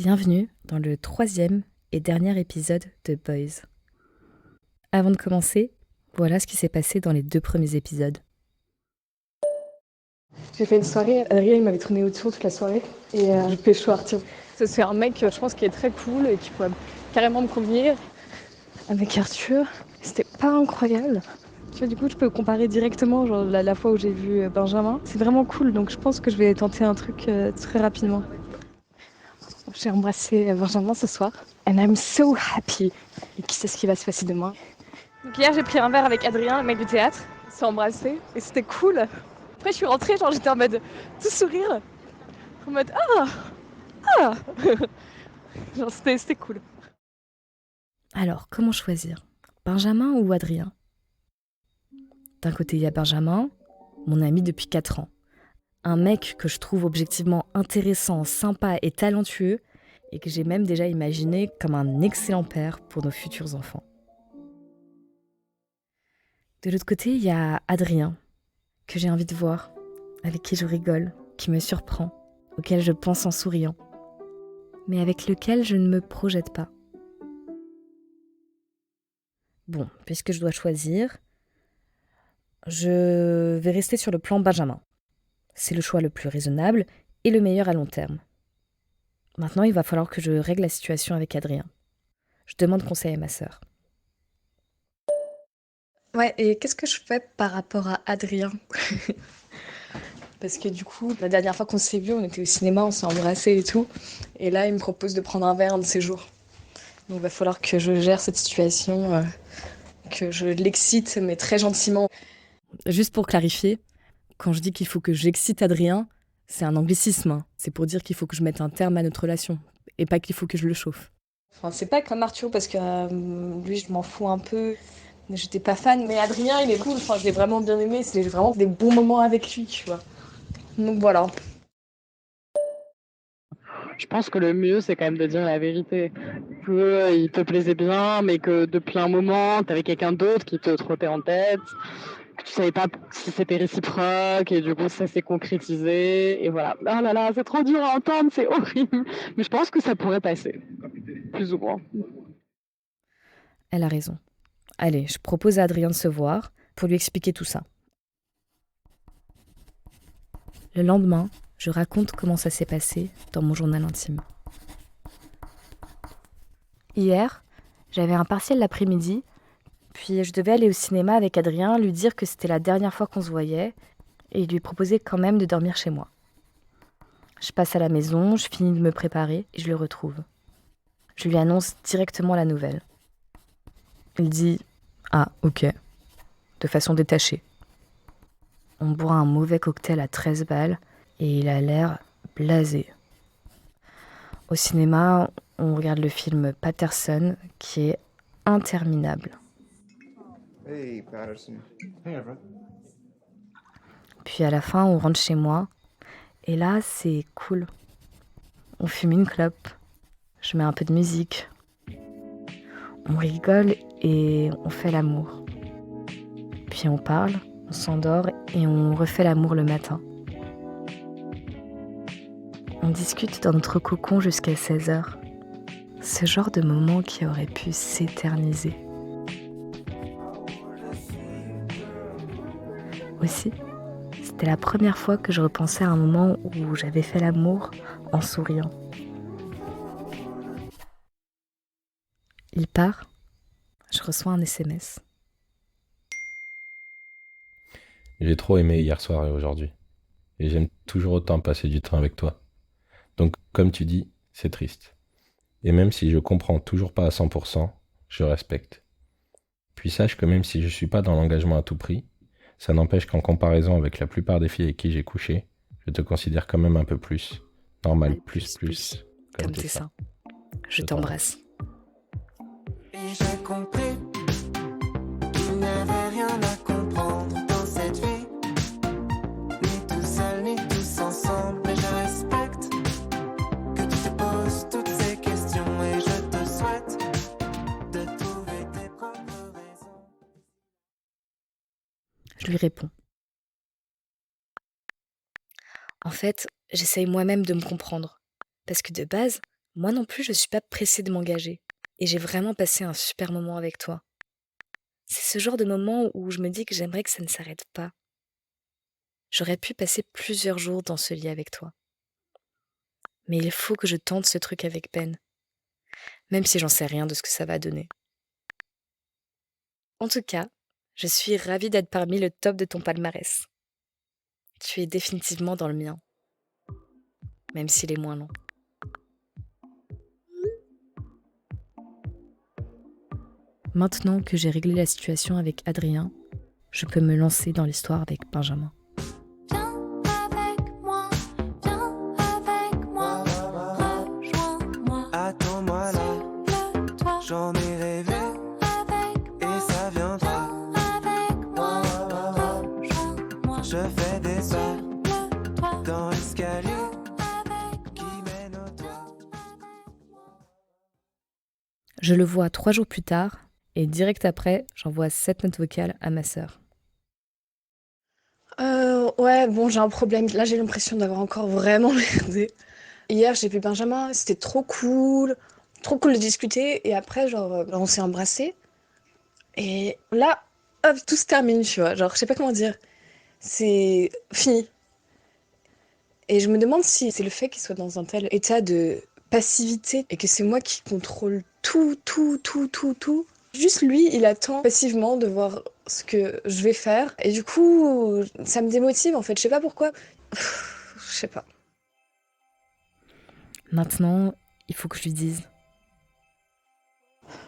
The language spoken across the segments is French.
Bienvenue dans le 3e et dernier épisode de Boys. Avant de commencer, voilà ce qui s'est passé dans les 2 premiers épisodes. J'ai fait une soirée, Adrien il m'avait tourné autour toute la soirée et je pécho Arthur. C'est un mec, je pense, qui est très cool et qui pourrait carrément me convenir. Avec Arthur, c'était pas incroyable. Tu vois, du coup, je peux comparer directement genre, la fois où j'ai vu Benjamin. C'est vraiment cool, donc je pense que je vais tenter un truc très rapidement. J'ai embrassé Benjamin ce soir. And I'm so happy. Et qui sait ce qui va se passer demain. Donc hier, j'ai pris un verre avec Adrien, le mec du théâtre. On s'est embrassé et c'était cool. Après, je suis rentrée, genre j'étais en mode tout sourire. En mode ah genre c'était cool. Alors, comment choisir ? Benjamin ou Adrien ? D'un côté, il y a Benjamin, mon ami depuis 4 ans. Un mec que je trouve objectivement intéressant, sympa et talentueux, et que j'ai même déjà imaginé comme un excellent père pour nos futurs enfants. De l'autre côté, il y a Adrien, que j'ai envie de voir, avec qui je rigole, qui me surprend, auquel je pense en souriant, mais avec lequel je ne me projette pas. Bon, puisque je dois choisir, je vais rester sur le plan Benjamin. C'est le choix le plus raisonnable et le meilleur à long terme. Maintenant, il va falloir que je règle la situation avec Adrien. Je demande conseil à ma sœur. Ouais, et qu'est-ce que je fais par rapport à Adrien? Parce que du coup, la dernière fois qu'on s'est vu, on était au cinéma, on s'est embrassés et tout. Et là, il me propose de prendre un verre un de ces jours. Donc il va falloir que je gère cette situation, que je l'excite, mais très gentiment. Juste pour clarifier, quand je dis qu'il faut que j'excite Adrien, c'est un anglicisme, hein. C'est pour dire qu'il faut que je mette un terme à notre relation, et pas qu'il faut que je le chauffe. Enfin, c'est pas comme Arthur, parce que lui, je m'en fous un peu. J'étais pas fan, mais Adrien, il est cool. Enfin, je l'ai vraiment bien aimé. C'est vraiment des bons moments avec lui, tu vois. Donc voilà. Je pense que le mieux, c'est quand même de dire la vérité. Qu'il te plaisait bien, mais que depuis un moment, t'avais quelqu'un d'autre qui te trottait en tête, que tu savais pas si c'était réciproque, et du coup, ça s'est concrétisé, et voilà. Ah là là, c'est trop dur à entendre, c'est horrible. Mais je pense que ça pourrait passer, plus ou moins. Elle a raison. Allez, je propose à Adrien de se voir pour lui expliquer tout ça. Le lendemain, je raconte comment ça s'est passé dans mon journal intime. Hier, j'avais un partiel l'après-midi, puis je devais aller au cinéma avec Adrien, lui dire que c'était la dernière fois qu'on se voyait, et lui proposer quand même de dormir chez moi. Je passe à la maison, je finis de me préparer, et je le retrouve. Je lui annonce directement la nouvelle. Il dit « Ah, ok », de façon détachée. On boit un mauvais cocktail à 13 balles, et il a l'air blasé. Au cinéma, on regarde le film Patterson, qui est interminable. Hey, Patterson. Hey, Everett. Puis à la fin, on rentre chez moi, et là, c'est cool. On fume une clope, je mets un peu de musique, on rigole et on fait l'amour. Puis on parle, on s'endort et on refait l'amour le matin. On discute dans notre cocon jusqu'à 16h. Ce genre de moment qui aurait pu s'éterniser. Aussi, c'était la première fois que je repensais à un moment où j'avais fait l'amour en souriant. Il part, je reçois un SMS. J'ai trop aimé hier soir et aujourd'hui. Et j'aime toujours autant passer du temps avec toi. Donc, comme tu dis, c'est triste. Et même si je comprends toujours pas à 100%, je respecte. Puis sache que même si je suis pas dans l'engagement à tout prix, ça n'empêche qu'en comparaison avec la plupart des filles avec qui j'ai couché, je te considère quand même un peu plus. Normal, plus. Comme tes seins. Je t'embrasse. Et j'ai compris qu'il n'y avait rien à comprendre dans cette vie. Ni tout seul, ni tous ensemble. Mais je respecte que tu te poses toutes ces questions. Et je te souhaite de trouver tes propres raisons. Je lui réponds. En fait, j'essaye moi-même de me comprendre. Parce que de base, Moi non plus, je suis pas pressée de m'engager. Et j'ai vraiment passé un super moment avec toi. C'est ce genre de moment où je me dis que j'aimerais que ça ne s'arrête pas. J'aurais pu passer plusieurs jours dans ce lit avec toi. Mais il faut que je tente ce truc avec Ben, même si j'en sais rien de ce que ça va donner. En tout cas, je suis ravie d'être parmi le top de ton palmarès. Tu es définitivement dans le mien, même s'il est moins long. Maintenant que j'ai réglé la situation avec Adrien, je peux me lancer dans l'histoire avec Benjamin. Viens avec moi, rejoins-moi. Attends-moi là, j'en ai rêvé et ça viendra. Avec moi, rejoins-moi. Je fais des pas dans l'escalier qui mène au toit. Je le vois 3 jours plus tard, et direct après, j'envoie 7 notes vocales à ma sœur. Ouais, bon, j'ai un problème. Là, j'ai l'impression d'avoir encore vraiment merdé. Hier, j'ai vu Benjamin, c'était trop cool de discuter. Et après, genre, on s'est embrassés. Et là, hop, tout se termine, tu vois. Genre, je sais pas comment dire. C'est fini. Et je me demande si c'est le fait qu'il soit dans un tel état de passivité et que c'est moi qui contrôle tout. Juste lui, il attend passivement de voir ce que je vais faire. Et du coup, ça me démotive en fait. Je sais pas pourquoi. Je sais pas. Maintenant, il faut que je lui dise.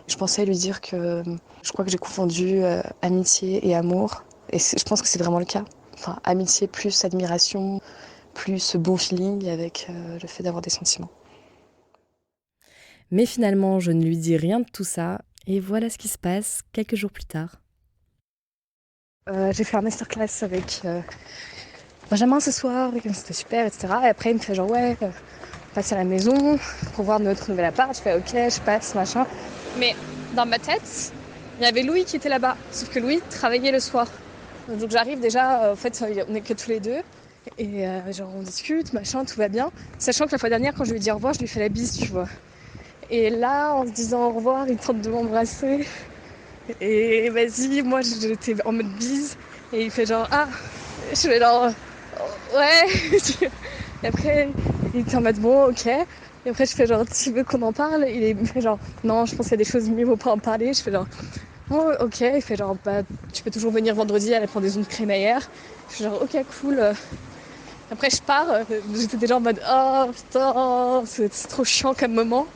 Je pensais lui dire que je crois que j'ai confondu amitié et amour. Et je pense que c'est vraiment le cas. Enfin, amitié plus admiration, plus bon feeling avec le fait d'avoir des sentiments. Mais finalement, je ne lui dis rien de tout ça, et voilà ce qui se passe quelques jours plus tard. J'ai fait un masterclass avec Benjamin ce soir, et c'était super, etc. Et après, il me fait genre, ouais, passe à la maison pour voir notre nouvel appart. Je fais, ok, je passe, machin. Mais dans ma tête, il y avait Louis qui était là-bas. Sauf que Louis travaillait le soir. Donc j'arrive déjà, en fait, on est que tous les deux. Et genre, on discute, machin, tout va bien. Sachant que la fois dernière, quand je lui ai dit au revoir, je lui fais la bise, tu vois. Et là, en se disant au revoir, il tente de m'embrasser. Et vas-y, moi j'étais en mode bise. Et il fait genre, ah, je fais genre, ouais. Et après, il était en mode bon, ok. Et après, je fais genre, tu veux qu'on en parle? Il me fait genre, non, je pense qu'il y a des choses mieux, faut pas en parler. Je fais genre, oh, ok. Il fait genre, bah, tu peux toujours venir vendredi à la pendaison de crémaillère. Je fais genre, ok, cool. Après, je pars. J'étais déjà en mode, oh putain, c'est trop chiant comme moment.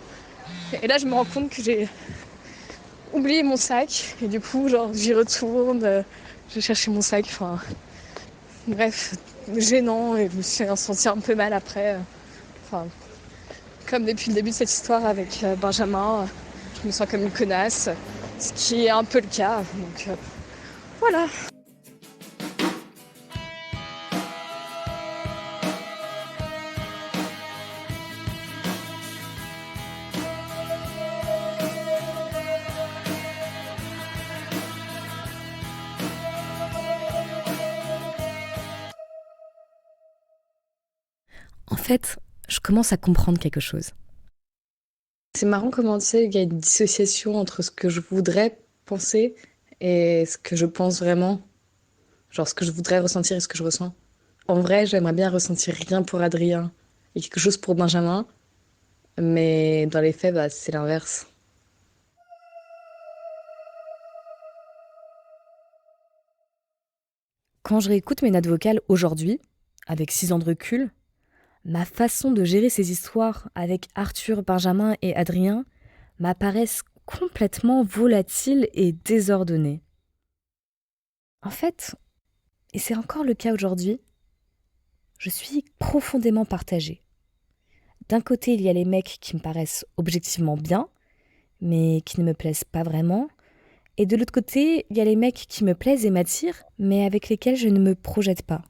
Et là, je me rends compte que j'ai oublié mon sac. Et du coup, genre, j'y retourne. Je vais chercher mon sac. Enfin, bref, gênant. Et je me suis sentie un peu mal après. Enfin, comme depuis le début de cette histoire avec Benjamin, je me sens comme une connasse. Ce qui est un peu le cas. Donc, voilà. En fait, je commence à comprendre quelque chose. C'est marrant comment tu sais, il y a une dissociation entre ce que je voudrais penser et ce que je pense vraiment. Genre ce que je voudrais ressentir et ce que je ressens. En vrai, j'aimerais bien ressentir rien pour Adrien et quelque chose pour Benjamin, mais dans les faits, bah, c'est l'inverse. Quand je réécoute mes notes vocales aujourd'hui, avec 6 ans de recul, ma façon de gérer ces histoires avec Arthur, Benjamin et Adrien m'apparaissent complètement volatiles et désordonnées. En fait, et c'est encore le cas aujourd'hui, je suis profondément partagée. D'un côté, il y a les mecs qui me paraissent objectivement bien, mais qui ne me plaisent pas vraiment. Et de l'autre côté, il y a les mecs qui me plaisent et m'attirent, mais avec lesquels je ne me projette pas.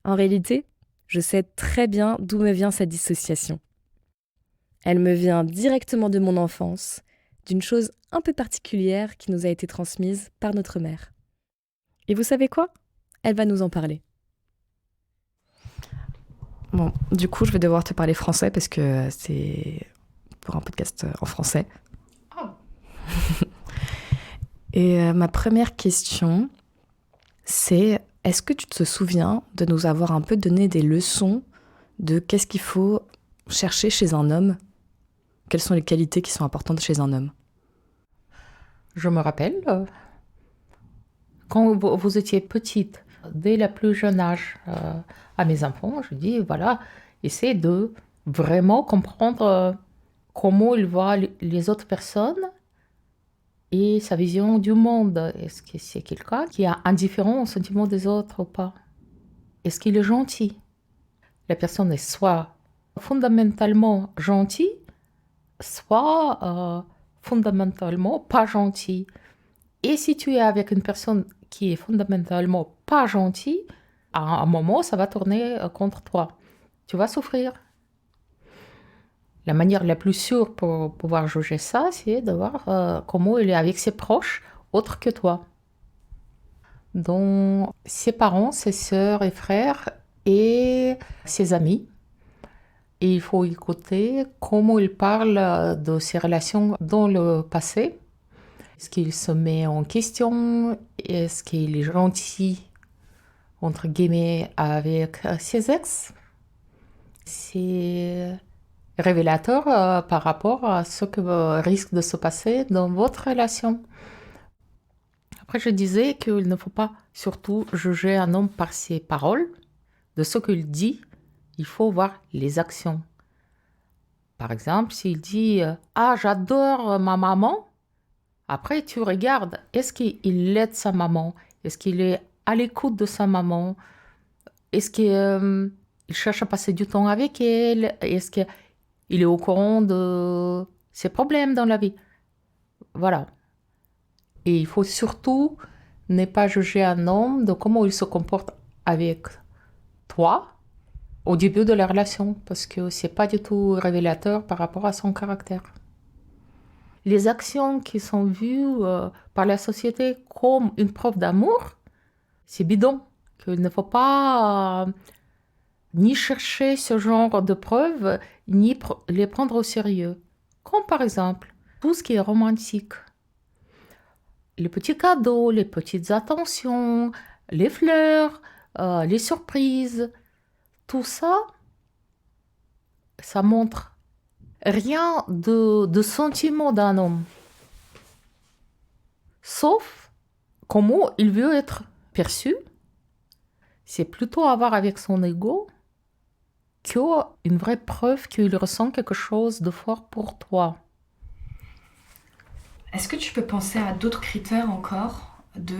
En réalité, je sais très bien d'où me vient cette dissociation. Elle me vient directement de mon enfance, d'une chose un peu particulière qui nous a été transmise par notre mère. Et vous savez quoi ? Elle va nous en parler. Bon, du coup, je vais devoir te parler français parce que c'est pour un podcast en français. Oh. Et ma première question, c'est est-ce que tu te souviens de nous avoir un peu donné des leçons de qu'est-ce qu'il faut chercher chez un homme? Quelles sont les qualités qui sont importantes chez un homme? Je me rappelle, quand vous étiez petite, dès le plus jeune âge, à mes enfants, je dis, voilà, essaie de vraiment comprendre comment il voit les autres personnes et sa vision du monde. Est-ce que c'est quelqu'un qui est indifférent au sentiment des autres ou pas? Est-ce qu'il est gentil? La personne est soit fondamentalement gentille, soit fondamentalement pas gentille. Et si tu es avec une personne qui est fondamentalement pas gentille, à un moment, ça va tourner contre toi. Tu vas souffrir. La manière la plus sûre pour pouvoir juger ça, c'est de voir comment il est avec ses proches, autres que toi. Donc, ses parents, ses sœurs et frères et ses amis. Et il faut écouter comment il parle de ses relations dans le passé. Est-ce qu'il se met en question? Est-ce qu'il est gentil, entre guillemets, avec ses ex? C'est révélateur par rapport à ce que risque de se passer dans votre relation. Après, je disais qu'il ne faut pas surtout juger un homme par ses paroles, de ce qu'il dit. Il faut voir les actions. Par exemple, s'il dit « Ah, j'adore ma maman », après tu regardes, est-ce qu'il aide sa maman? Est-ce qu'il est à l'écoute de sa maman? Est-ce qu'il cherche à passer du temps avec elle? Est-ce qu'il est au courant de ses problèmes dans la vie? Voilà. Et il faut surtout ne pas juger un homme de comment il se comporte avec toi au début de la relation, parce que c'est pas du tout révélateur par rapport à son caractère. Les actions qui sont vues par la société comme une preuve d'amour, c'est bidon. Qu'il ne faut pas ni chercher ce genre de preuves, ni les prendre au sérieux. Comme par exemple, tout ce qui est romantique. Les petits cadeaux, les petites attentions, les fleurs, les surprises. Tout ça, ça montre rien de sentiment d'un homme. Sauf comment il veut être perçu. C'est plutôt à voir avec son ego qu'une vraie preuve qu'il ressent quelque chose de fort pour toi. Est-ce que tu peux penser à d'autres critères encore de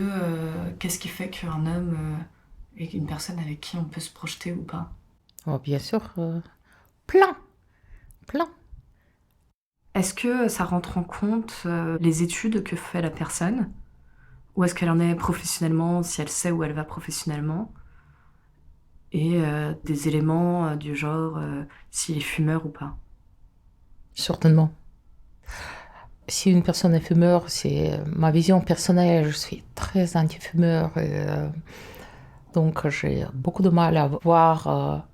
qu'est-ce qui fait qu'un homme est une personne avec qui on peut se projeter ou pas? Oh, bien sûr, plein. Est-ce que ça rentre en compte les études que fait la personne? Ou est-ce qu'elle en est professionnellement, si elle sait où elle va professionnellement? Et des éléments du genre s'il est fumeur ou pas? Certainement. Si une personne est fumeur, c'est ma vision personnelle. Je suis très anti-fumeur. Donc j'ai beaucoup de mal à voir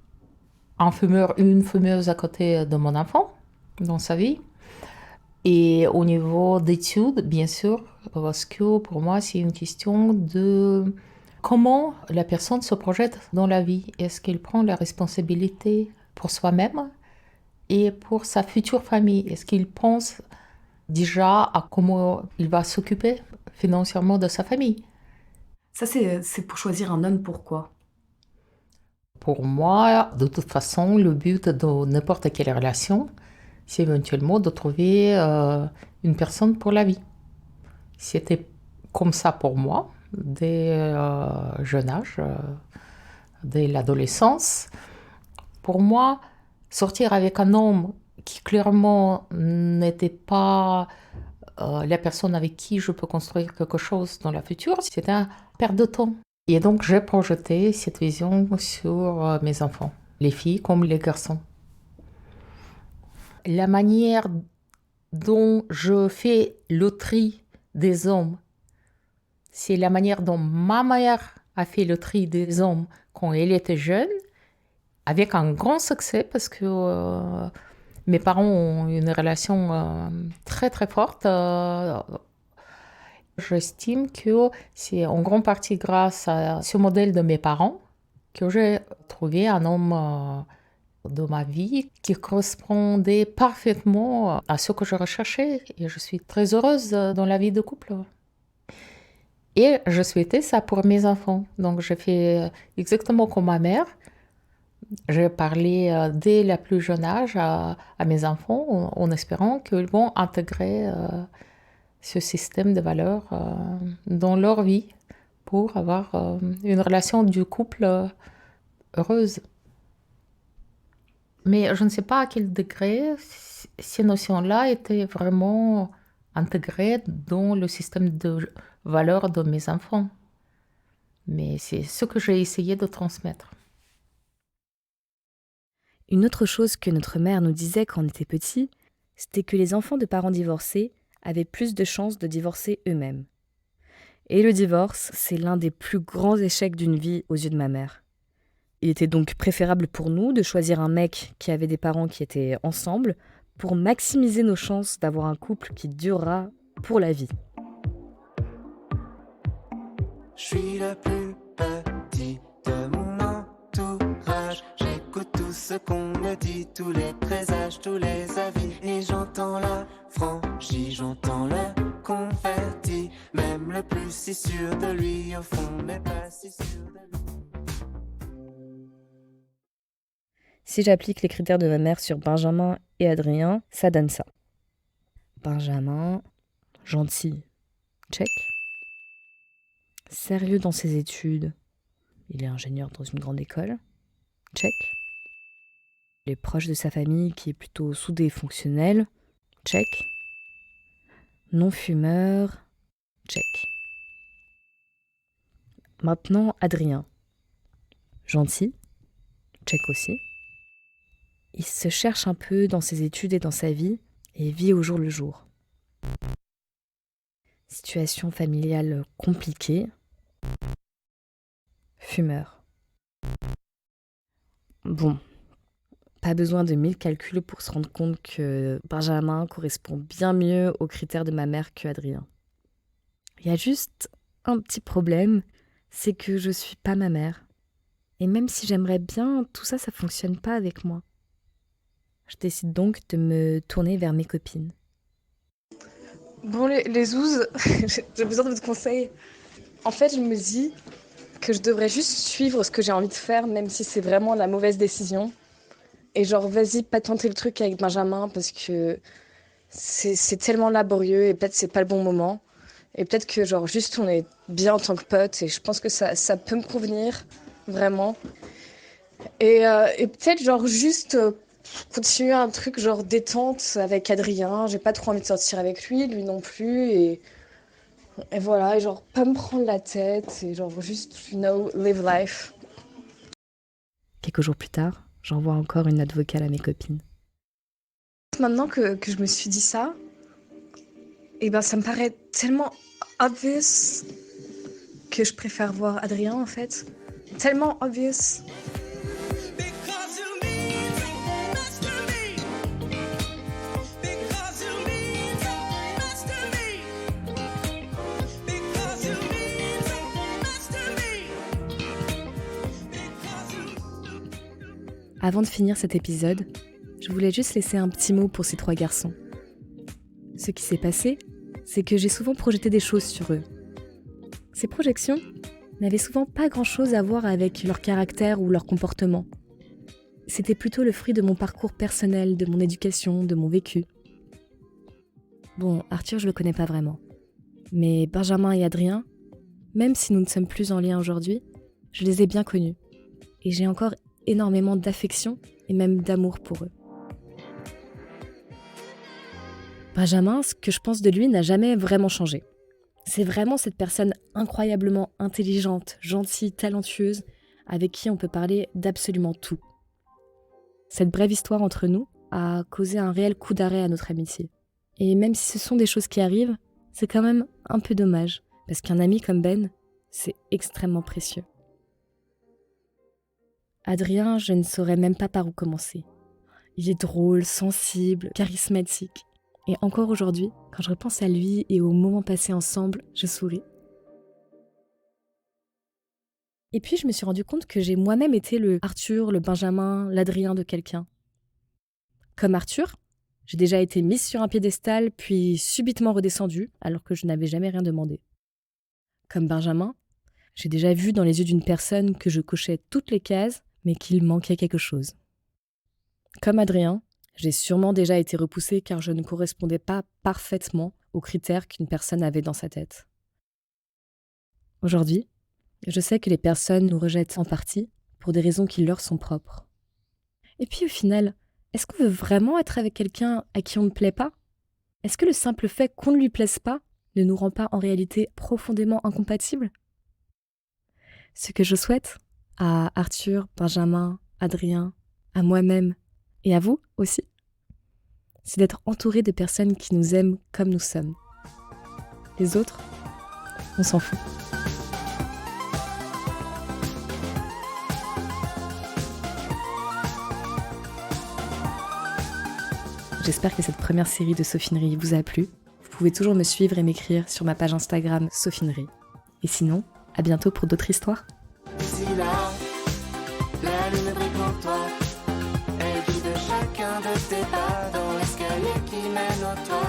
un fumeur, une fumeuse à côté de mon enfant dans sa vie. Et au niveau d'études, bien sûr, parce que pour moi, c'est une question de comment la personne se projette dans la vie. Est-ce qu'elle prend la responsabilité pour soi-même et pour sa future famille? Est-ce qu'il pense déjà à comment il va s'occuper financièrement de sa famille? Ça, c'est pour choisir un homme, pourquoi? Pour moi, de toute façon, le but de n'importe quelle relation, c'est éventuellement de trouver une personne pour la vie. C'était comme ça pour moi, dès jeune âge, dès l'adolescence. Pour moi, sortir avec un homme qui clairement n'était pas la personne avec qui je peux construire quelque chose dans la future, c'était une perte de temps. Et donc, j'ai projeté cette vision sur mes enfants, les filles comme les garçons. La manière dont je fais le tri des hommes, c'est la manière dont ma mère a fait le tri des hommes quand elle était jeune avec un grand succès parce que mes parents ont une relation très très forte. J'estime que c'est en grande partie grâce à ce modèle de mes parents que j'ai trouvé un homme de ma vie qui correspondait parfaitement à ce que je recherchais. Et je suis très heureuse dans la vie de couple. Et je souhaitais ça pour mes enfants. Donc j'ai fait exactement comme ma mère. J'ai parlé dès le plus jeune âge à mes enfants en espérant qu'ils vont intégrer ce système de valeurs dans leur vie pour avoir une relation du couple heureuse. Mais je ne sais pas à quel degré ces notions-là étaient vraiment intégrées dans le système de valeurs de mes enfants. Mais c'est ce que j'ai essayé de transmettre. Une autre chose que notre mère nous disait quand on était petits, c'était que les enfants de parents divorcés avaient plus de chances de divorcer eux-mêmes. Et le divorce, c'est l'un des plus grands échecs d'une vie aux yeux de ma mère. Il était donc préférable pour nous de choisir un mec qui avait des parents qui étaient ensemble pour maximiser nos chances d'avoir un couple qui durera pour la vie. Je suis le plus petit de mon entourage. J'écoute tout ce qu'on me dit, tous les présages, tous les avis. Et j'entends la franchise, j'entends le confetti. Même le plus si sûr de lui, au fond, n'est pas si sûr de lui. Si j'applique les critères de ma mère sur Benjamin et Adrien, ça donne ça. Benjamin, gentil, check. Sérieux dans ses études, il est ingénieur dans une grande école, check. Il est proche de sa famille qui est plutôt soudée et fonctionnelle, check. Non-fumeur, check. Maintenant, Adrien. Gentil, check aussi. Il se cherche un peu dans ses études et dans sa vie et vit au jour le jour. Situation familiale compliquée. Fumeur. Bon, pas besoin de 1000 calculs pour se rendre compte que Benjamin correspond bien mieux aux critères de ma mère que Adrien. Il y a juste un petit problème, c'est que je suis pas ma mère. Et même si j'aimerais bien, tout ça, ça fonctionne pas avec moi. Je décide donc de me tourner vers mes copines. Bon, les zouzes, j'ai besoin de votre conseil. En fait, je me dis que je devrais juste suivre ce que j'ai envie de faire, même si c'est vraiment la mauvaise décision. Et genre, vas-y, pas tenter le truc avec Benjamin, parce que c'est tellement laborieux, et peut-être c'est pas le bon moment. Et peut-être que genre, juste on est bien en tant que potes, et je pense que ça peut me convenir, vraiment. Et peut-être genre juste continuer un truc genre détente avec Adrien. J'ai pas trop envie de sortir avec lui non plus. Et voilà, et genre pas me prendre la tête et genre juste, live life. Quelques jours plus tard, j'envoie encore une note vocale à mes copines. Maintenant que je me suis dit ça, et ben ça me paraît tellement obvious que je préfère voir Adrien en fait. Tellement obvious. Avant de finir cet épisode, je voulais juste laisser un petit mot pour ces 3 garçons. Ce qui s'est passé, c'est que j'ai souvent projeté des choses sur eux. Ces projections n'avaient souvent pas grand-chose à voir avec leur caractère ou leur comportement. C'était plutôt le fruit de mon parcours personnel, de mon éducation, de mon vécu. Bon, Arthur, je le connais pas vraiment. Mais Benjamin et Adrien, même si nous ne sommes plus en lien aujourd'hui, je les ai bien connus. Et j'ai encore énormément d'affection et même d'amour pour eux. Benjamin, ce que je pense de lui n'a jamais vraiment changé. C'est vraiment cette personne incroyablement intelligente, gentille, talentueuse, avec qui on peut parler d'absolument tout. Cette brève histoire entre nous a causé un réel coup d'arrêt à notre amitié. Et même si ce sont des choses qui arrivent, c'est quand même un peu dommage, parce qu'un ami comme Ben, c'est extrêmement précieux. Adrien, je ne saurais même pas par où commencer. Il est drôle, sensible, charismatique. Et encore aujourd'hui, quand je repense à lui et aux moments passés ensemble, je souris. Et puis je me suis rendu compte que j'ai moi-même été le Arthur, le Benjamin, l'Adrien de quelqu'un. Comme Arthur, j'ai déjà été mise sur un piédestal, puis subitement redescendue, alors que je n'avais jamais rien demandé. Comme Benjamin, j'ai déjà vu dans les yeux d'une personne que je cochais toutes les cases, mais qu'il manquait quelque chose. Comme Adrien, j'ai sûrement déjà été repoussée car je ne correspondais pas parfaitement aux critères qu'une personne avait dans sa tête. Aujourd'hui, je sais que les personnes nous rejettent en partie pour des raisons qui leur sont propres. Et puis au final, est-ce qu'on veut vraiment être avec quelqu'un à qui on ne plaît pas ? Est-ce que le simple fait qu'on ne lui plaise pas ne nous rend pas en réalité profondément incompatibles ? Ce que je souhaite à Arthur, Benjamin, Adrien, à moi-même et à vous aussi, c'est d'être entouré de personnes qui nous aiment comme nous sommes. Les autres, on s'en fout. J'espère que cette première série de Sophinerie vous a plu. Vous pouvez toujours me suivre et m'écrire sur ma page Instagram Sophinerie. Et sinon, à bientôt pour d'autres histoires. D'ici là, la lune brille pour toi. Elle guide chacun de tes pas dans l'escalier qui mène au toit.